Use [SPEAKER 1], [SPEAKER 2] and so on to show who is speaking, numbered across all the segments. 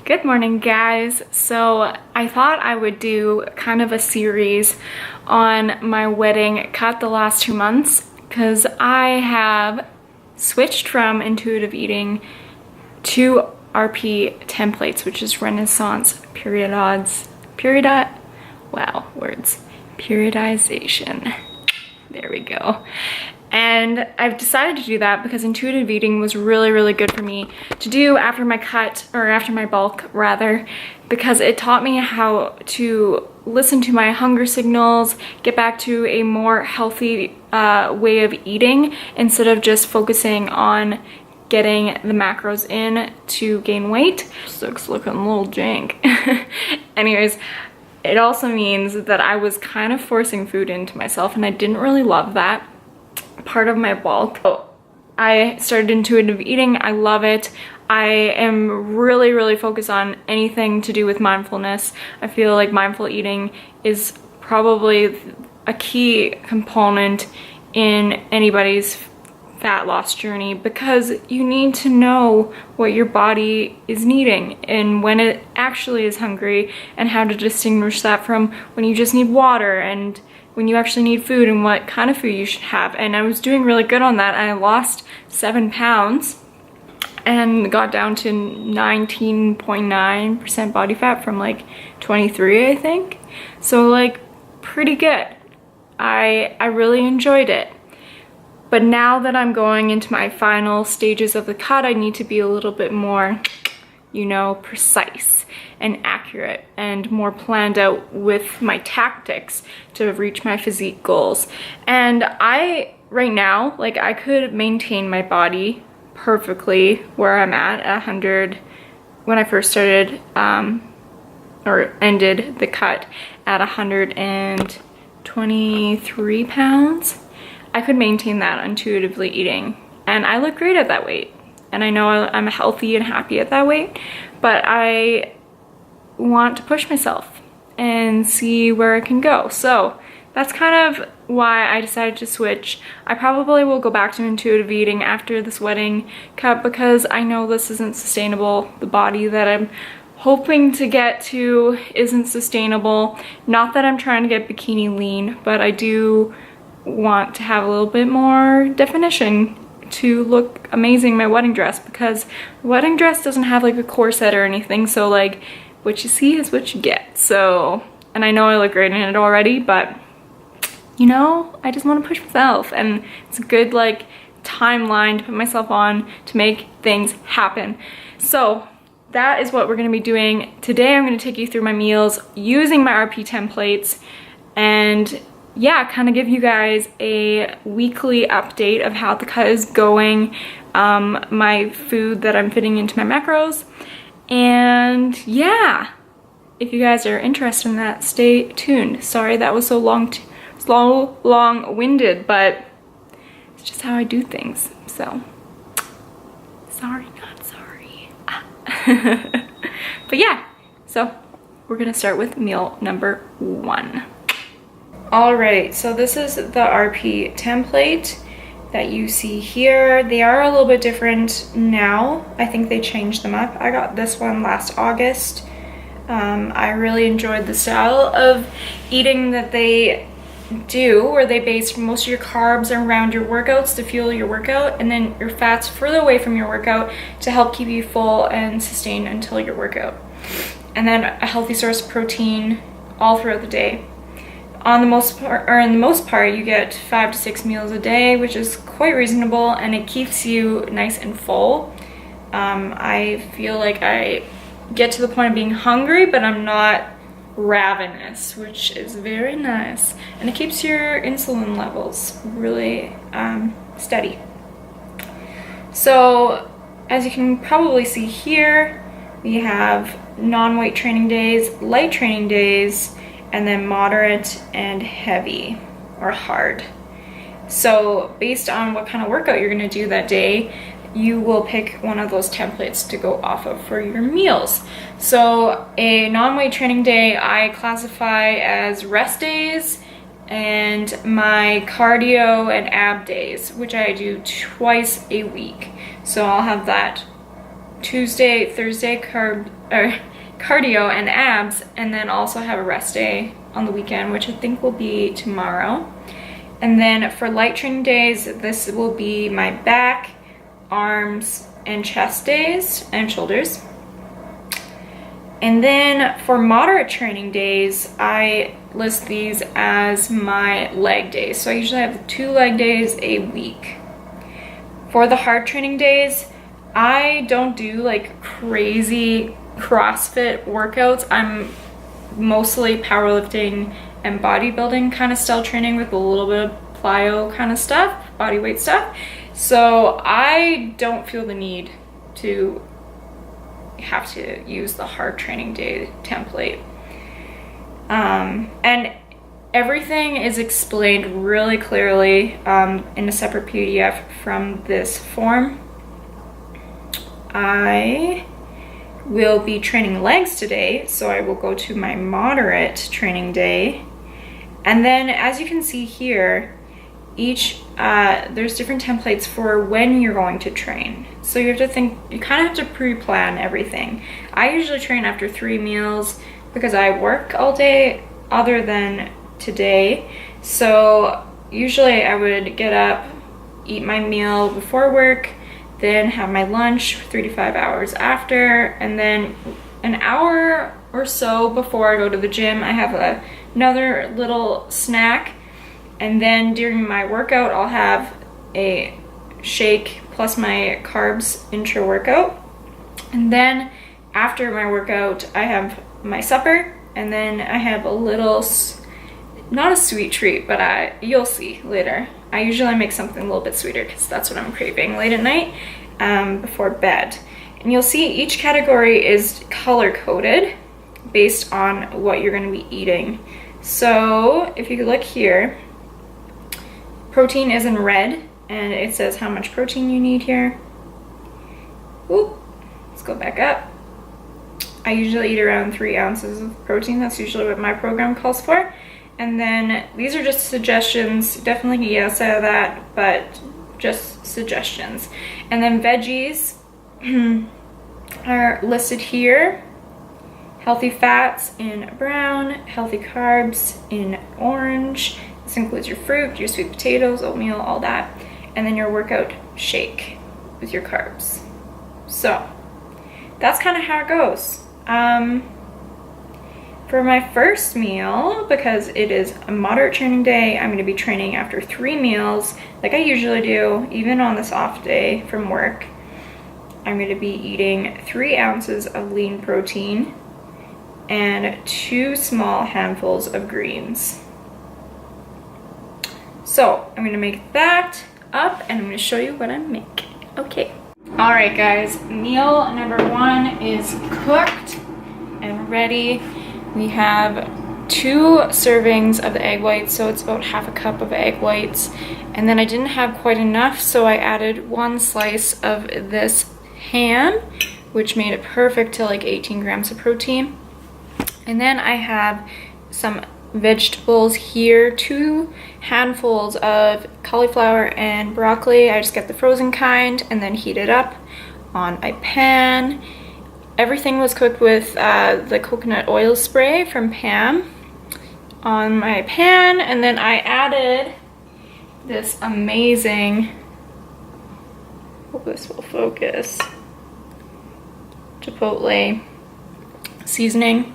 [SPEAKER 1] Good morning, guys. So I thought I would do kind of a series on my wedding cut the last 2 months because I have switched from intuitive eating to RP templates, which is Renaissance periodization. There we go. And I've decided to do that because intuitive eating was really good for me to do after my cut, or after my bulk rather, because it taught me how to listen to my hunger signals, get back to a more healthy way of eating instead of just focusing on getting the macros in to gain weight. This looks looking a little jank. Anyways, it also means that I was kind of forcing food into myself and I didn't really love that part of my bulk. So I started intuitive eating. I love it. I am really focused on anything to do with mindfulness. I feel like mindful eating is probably a key component in anybody's fat loss journey, because you need to know what your body is needing and when it actually is hungry, and how to distinguish that from when you just need water and when you actually need food and what kind of food you should have. And I was doing really good on that. I lost 7 pounds and got down to 19.9% body fat from like 23, I think. So like pretty good. I really enjoyed it. But now that I'm going into my final stages of the cut, I need to be a little bit more, you know, precise and accurate and more planned out with my tactics to reach my physique goals. And right now, like, I could maintain my body perfectly where I'm at 100 when I first started or ended the cut at 123 pounds. I could maintain that intuitively eating, and I look great at that weight, and I know I'm healthy and happy at that weight, but I want to push myself and see where I can go. So that's kind of why I decided to switch. I probably will go back to intuitive eating after this wedding cut because I know this isn't sustainable. The body that I'm hoping to get to isn't sustainable. Not that I'm trying to get bikini lean, but I do want to have a little bit more definition to look amazing in my wedding dress, because the wedding dress doesn't have like a corset or anything, so like what you see is what you get. So, and I know I look great in it already, but you know, I just want to push myself, and it's a good like timeline to put myself on to make things happen. So that is what we're going to be doing today. I'm going to take you through my meals using my RP templates, and yeah, kind of give you guys a weekly update of how the cut is going, my food that I'm fitting into my macros, and yeah, if you guys are interested in that, stay tuned. Sorry that was so long-winded, but it's just how I do things, so sorry, not sorry. But yeah, so we're gonna start with meal number 1. Alright, so this is the RP template that you see here. They are a little bit different now. I think they changed them up. I got this one last August. I really enjoyed the style of eating that they do, where they base most of your carbs around your workouts to fuel your workout, and then your fats further away from your workout to help keep you full and sustained until your workout. And then a healthy source of protein all throughout the day. In the most part, you get 5 to 6 meals a day, which is quite reasonable, and it keeps you nice and full. I feel like I get to the point of being hungry, but I'm not ravenous, which is very nice. And it keeps your insulin levels really steady. So, as you can probably see here, we have non-weight training days, light training days, and then moderate and heavy or hard. So based on what kind of workout you're gonna do that day, you will pick one of those templates to go off of for your meals. So a non-weight training day I classify as rest days, and my cardio and ab days, which I do twice a week. So I'll have that Tuesday, Thursday cardio and abs, and then also have a rest day on the weekend, which I think will be tomorrow. And then for light training days, this will be my back, arms, and chest days, and shoulders. And then for moderate training days, I list these as my leg days. So I usually have 2 leg days a week. For the hard training days, I don't do like crazy CrossFit workouts. I'm mostly powerlifting and bodybuilding kind of style training with a little bit of plyo kind of stuff, body weight stuff. So I don't feel the need to have to use the hard training day template. And everything is explained really clearly in a separate PDF from this form. I will be training legs today, so I will go to my moderate training day. And then as you can see here, there's different templates for when you're going to train. So you have to think, you kind of have to pre-plan everything. I usually train after 3 meals because I work all day other than today. So usually I would get up, eat my meal before work, then have my lunch 3 to 5 hours after, and then an hour or so before I go to the gym, I have another little snack. And then during my workout, I'll have a shake plus my carbs intra-workout. And then after my workout, I have my supper, and then I have a little, not a sweet treat, but you'll see later. I usually make something a little bit sweeter because that's what I'm craving late at night before bed. And you'll see each category is color-coded based on what you're going to be eating. So if you could look here, protein is in red, and it says how much protein you need here. Ooh, let's go back up. I usually eat around 3 ounces of protein. That's usually what my program calls for. And then these are just suggestions. Definitely get yes out of that, but just suggestions. And then veggies are listed here. Healthy fats in brown, healthy carbs in orange. This includes your fruit, your sweet potatoes, oatmeal, all that. And then your workout shake with your carbs. So that's kind of how it goes. For my first meal, because it is a moderate training day, I'm going to be training after 3 meals like I usually do, even on this off day from work. I'm going to be eating 3 ounces of lean protein and 2 small handfuls of greens. So I'm going to make that up and I'm going to show you what I'm making. Okay. All right, guys, meal number 1 is cooked and ready. We have 2 servings of the egg whites, so it's about half a cup of egg whites. And then I didn't have quite enough, so I added 1 slice of this ham, which made it perfect to like 18 grams of protein. And then I have some vegetables here, 2 handfuls of cauliflower and broccoli. I just get the frozen kind and then heat it up on a pan. Everything was cooked with the coconut oil spray from Pam on my pan, and then I added this amazing, hope this will focus, chipotle seasoning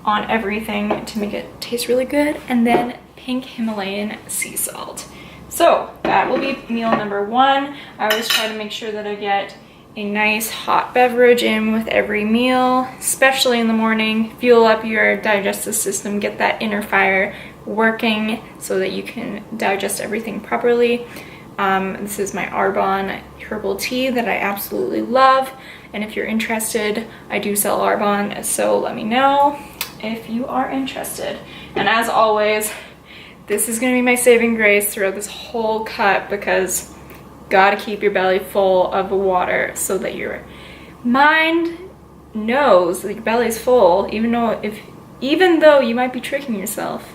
[SPEAKER 1] on everything to make it taste really good, and then pink Himalayan sea salt. So that will be meal number 1. I always try to make sure that I get a nice hot beverage in with every meal, especially in the morning. Fuel up your digestive system, get that inner fire working so that you can digest everything properly. This is my Arbonne herbal tea that I absolutely love, and if you're interested, I do sell Arbonne, so let me know if you are interested. And as always, this is going to be my saving grace throughout this whole cut, because gotta keep your belly full of water so that your mind knows that your belly's full, even though you might be tricking yourself.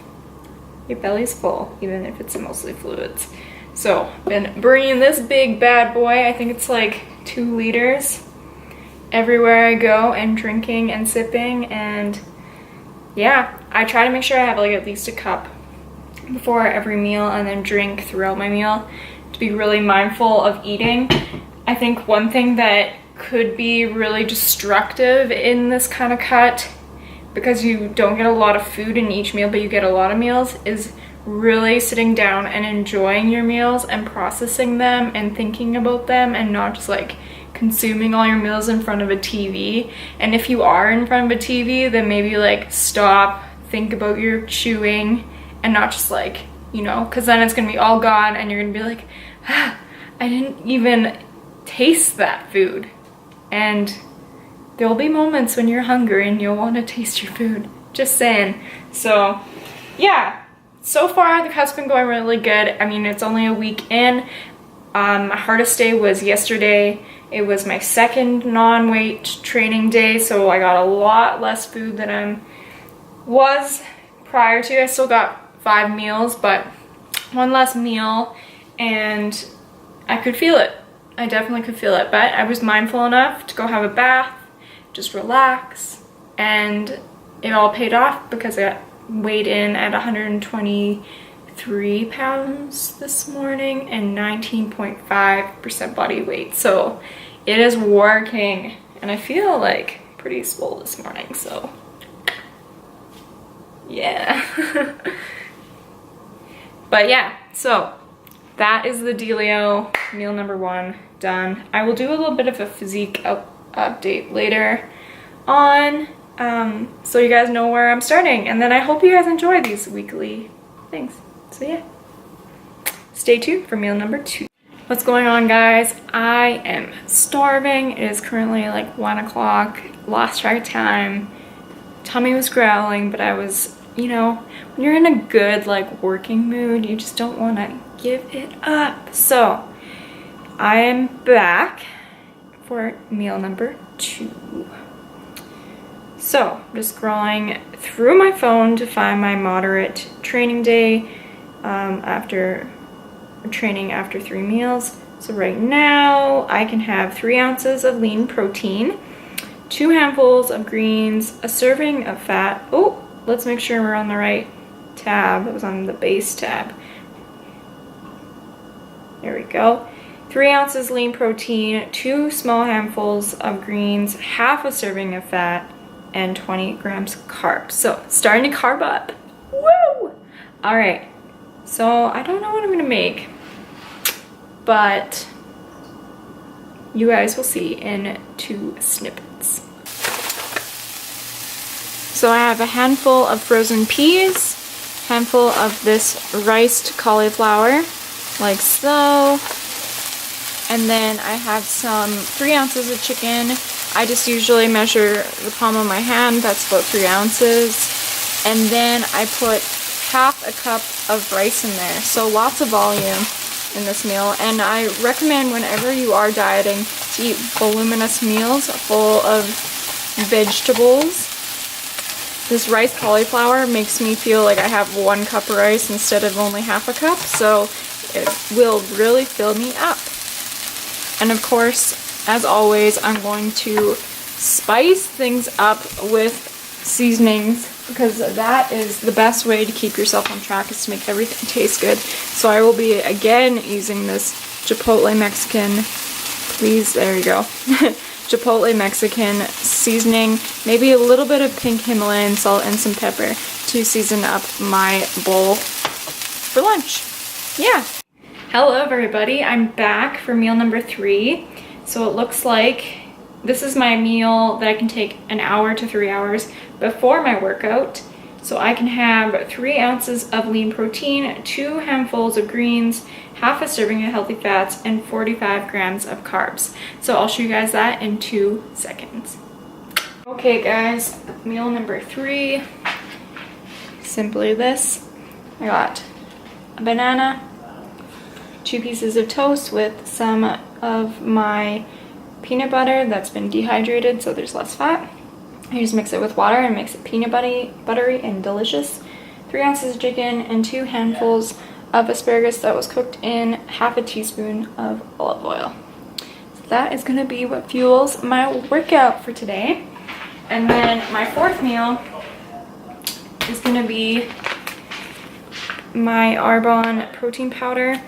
[SPEAKER 1] Your belly's full, even if it's mostly fluids. So, been bringing this big bad boy. I think it's like 2 liters. everywhere I go and drinking and sipping, and yeah, I try to make sure I have like at least a cup before every meal and then drink throughout my meal to be really mindful of eating. I think one thing that could be really destructive in this kind of cut, because you don't get a lot of food in each meal but you get a lot of meals, is really sitting down and enjoying your meals and processing them and thinking about them, and not just like consuming all your meals in front of a TV. And if you are in front of a TV, then maybe like stop, think about your chewing, and not just like, you know, because then it's gonna be all gone and you're gonna be like, ah, I didn't even taste that food. And there'll be moments when you're hungry and you'll want to taste your food, just saying. So yeah, so far the cut's been going really good. I mean, it's only a week in. My hardest day was yesterday. It was my second non-weight training day, so I got a lot less food than I was prior to. I still got 5 meals, but 1 less meal, and I could feel it. I definitely could feel it, but I was mindful enough to go have a bath, just relax, and it all paid off because I weighed in at 123 pounds this morning and 19.5% body weight. So it is working, and I feel like pretty swole this morning, so yeah. But yeah, so that is the dealio. Meal number 1 done. I will do a little bit of a physique update later on, so you guys know where I'm starting, and then I hope you guys enjoy these weekly things. So yeah, stay tuned for meal number 2. What's going on, guys? I am starving. It is currently like 1 o'clock. Lost track of time. Tummy was growling, but I was, you know, when you're in a good like working mood, you just don't want to give it up. So I am back for meal number 2. So I'm just scrolling through my phone to find my moderate training day after training after 3 meals. So right now I can have 3 ounces of lean protein, 2 handfuls of greens, a serving of fat. Oh, let's make sure we're on the right tab. It was on the base tab. There we go. 3 ounces lean protein, 2 small handfuls of greens, half a serving of fat, and 20 grams carbs. So starting to carb up. Woo! All right. So I don't know what I'm gonna make, but you guys will see in 2 snippets. So I have a handful of frozen peas, handful of this riced cauliflower, like so, and then I have some 3 ounces of chicken. I just usually measure the palm of my hand, that's about 3 ounces, and then I put half a cup of rice in there, so lots of volume in this meal. And I recommend whenever you are dieting to eat voluminous meals full of vegetables. This rice cauliflower makes me feel like I have 1 cup of rice instead of only half a cup, so it will really fill me up. And of course, as always, I'm going to spice things up with seasonings, because that is the best way to keep yourself on track, is to make everything taste good. So I will be again using this Chipotle Mexican, please, there you go. Chipotle Mexican seasoning, maybe a little bit of pink Himalayan salt and some pepper to season up my bowl for lunch. Yeah. Hello everybody, I'm back for meal number 3. So it looks like this is my meal that I can take 1 hour to 3 hours before my workout. So I can have 3 ounces of lean protein, 2 handfuls of greens, half a serving of healthy fats, and 45 grams of carbs. So I'll show you guys that in 2 seconds. Okay guys, meal number 3, simply this. I got a banana, 2 pieces of toast with some of my peanut butter that's been dehydrated, so there's less fat. I just mix it with water and makes it peanut buttery and delicious. 3 ounces of chicken and 2 handfuls of asparagus that was cooked in half a teaspoon of olive oil. So that is gonna be what fuels my workout for today. And then my fourth meal is gonna be my Arbonne protein powder.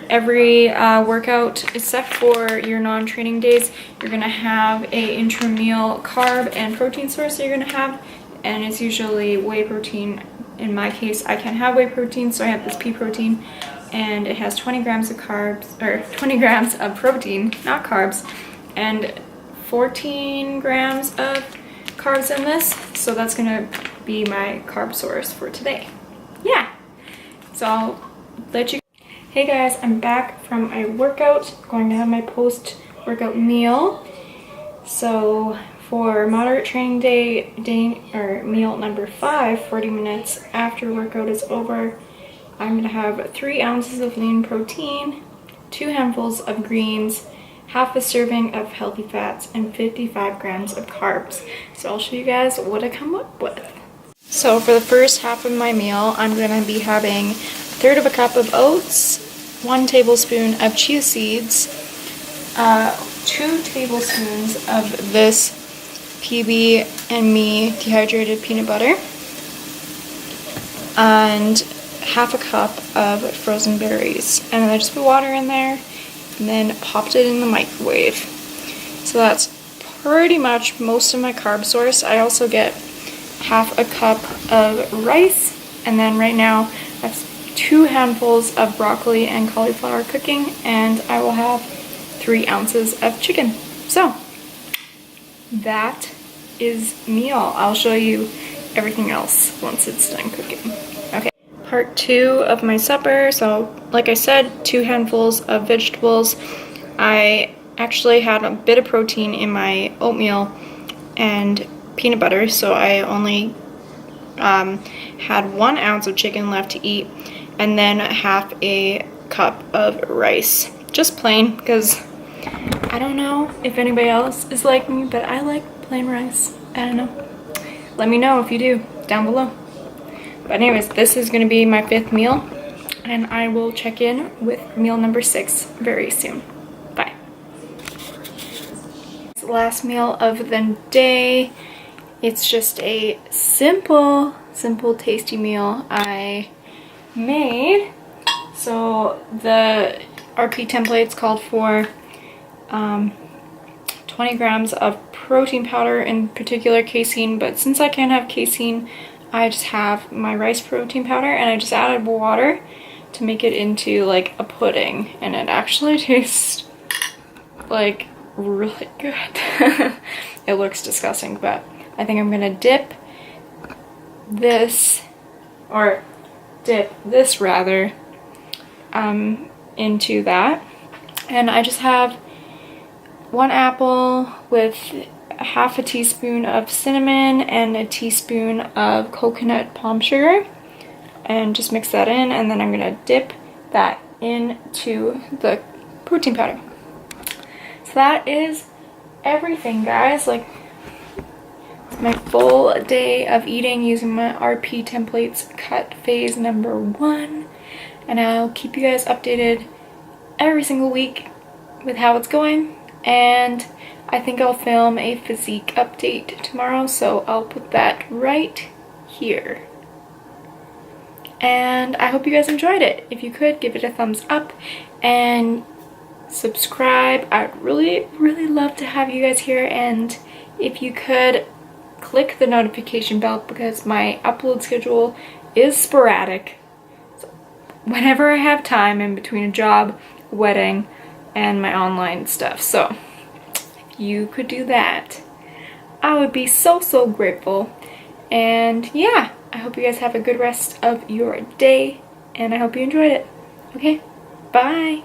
[SPEAKER 1] Every workout, except for your non-training days, you're gonna have a intrameal carb and protein source that you're gonna have, and it's usually whey protein. In my case, I can't have whey protein, so I have this pea protein, and it has 20 grams of carbs, or 20 grams of protein, not carbs, and 14 grams of carbs in this, so that's gonna be my carb source for today. Yeah, so I'll let you. Hey guys, I'm back from my workout, going to have my post-workout meal. So for moderate training day or meal number 5, 40 minutes after workout is over, I'm gonna have 3 ounces of lean protein, 2 handfuls of greens, half a serving of healthy fats, and 55 grams of carbs. So I'll show you guys what I come up with. So for the first half of my meal, I'm gonna be having 1/3 of a cup of oats, 1 tablespoon of chia seeds, 2 tablespoons of this PB&Me dehydrated peanut butter, and half a cup of frozen berries. And then I just put water in there and then popped it in the microwave. So that's pretty much most of my carb source. I also get half a cup of rice, and then right now I have 2 handfuls of broccoli and cauliflower cooking, and I will have 3 ounces of chicken. So that is meal. I'll show you everything else once it's done cooking. Okay, part 2 of my supper. So like I said, 2 handfuls of vegetables. I actually had a bit of protein in my oatmeal and peanut butter, so I only had 1 ounce of chicken left to eat, and then half a cup of rice. Just plain, because I don't know if anybody else is like me, but I like plain rice. I don't know. Let me know if you do down below. But anyways, this is going to be my 5th meal, and I will check in with meal number 6 very soon. Bye. It's the last meal of the day. It's just a simple, tasty meal I made. So the RP templates called for 20 grams of protein powder, in particular casein, but since I can't have casein, I just have my rice protein powder, and I just added water to make it into like a pudding, and it actually tastes like really good. It looks disgusting, but I think I'm gonna dip this rather into that. And I just have 1 apple with half a teaspoon of cinnamon and a teaspoon of coconut palm sugar, and just mix that in, and then I'm gonna dip that into the protein powder. So that is everything, guys. Like, my full day of eating using my RP templates cut phase number 1, and I'll keep you guys updated every single week with how it's going. And I think I'll film a physique update tomorrow, so I'll put that right here. And I hope you guys enjoyed it. If you could, give it a thumbs up and subscribe. I'd really love to have you guys here, and if you could, click the notification bell, because my upload schedule is sporadic. So whenever I have time in between a job, wedding, and my online stuff. So if you could do that, I would be so grateful. And yeah, I hope you guys have a good rest of your day, and I hope you enjoyed it. Okay, bye.